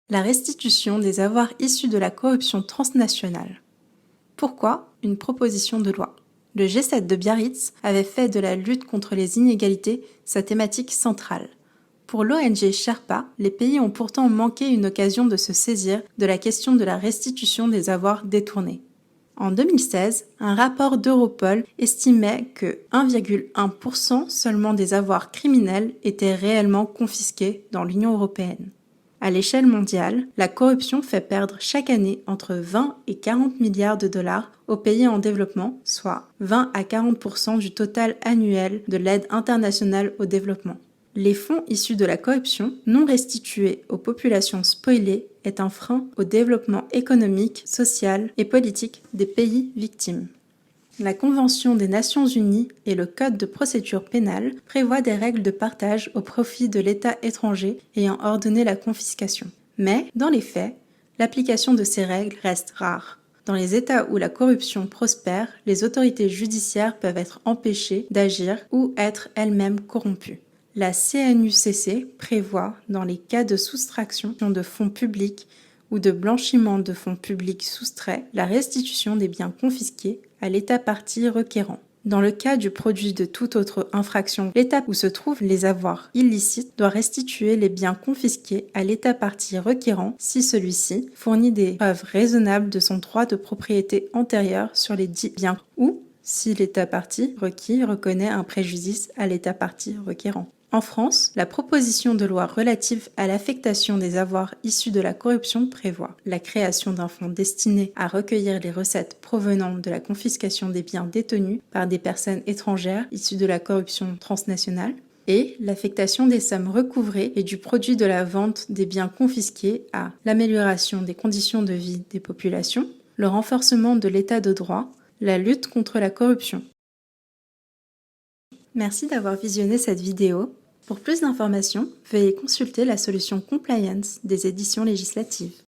La restitution des avoirs issus de la corruption transnationale. Pourquoi une proposition de loi? Le G7 de Biarritz avait fait de la lutte contre les inégalités sa thématique centrale. Pour l'ONG Sherpa, les pays ont pourtant manqué une occasion de se saisir de la question de la restitution des avoirs détournés. En 2016, un rapport d'Europol estimait que 1,1% seulement des avoirs criminels étaient réellement confisqués dans l'Union européenne. À l'échelle mondiale, la corruption fait perdre chaque année entre 20 et 40 milliards de dollars aux pays en développement, soit 20 à 40% du total annuel de l'aide internationale au développement. Les fonds issus de la corruption non restitués aux populations spoliées est un frein au développement économique, social et politique des pays victimes. La Convention des Nations Unies et le Code de procédure pénale prévoient des règles de partage au profit de l'État étranger ayant ordonné la confiscation. Mais, dans les faits, l'application de ces règles reste rare. Dans les États où la corruption prospère, les autorités judiciaires peuvent être empêchées d'agir ou être elles-mêmes corrompues. La CNUCC prévoit, dans les cas de soustraction de fonds publics ou de blanchiment de fonds publics soustraits, la restitution des biens confisqués à l'État partie requérant. Dans le cas du produit de toute autre infraction, l'État où se trouvent les avoirs illicites doit restituer les biens confisqués à l'État partie requérant si celui-ci fournit des preuves raisonnables de son droit de propriété antérieur sur les dits biens ou si l'État partie requis reconnaît un préjudice à l'État partie requérant. En France, la proposition de loi relative à l'affectation des avoirs issus de la corruption prévoit la création d'un fonds destiné à recueillir les recettes provenant de la confiscation des biens détenus par des personnes étrangères issues de la corruption transnationale et l'affectation des sommes recouvrées et du produit de la vente des biens confisqués à l'amélioration des conditions de vie des populations, le renforcement de l'état de droit, la lutte contre la corruption. Merci d'avoir visionné cette vidéo. Pour plus d'informations, veuillez consulter la solution Compliance des éditions législatives.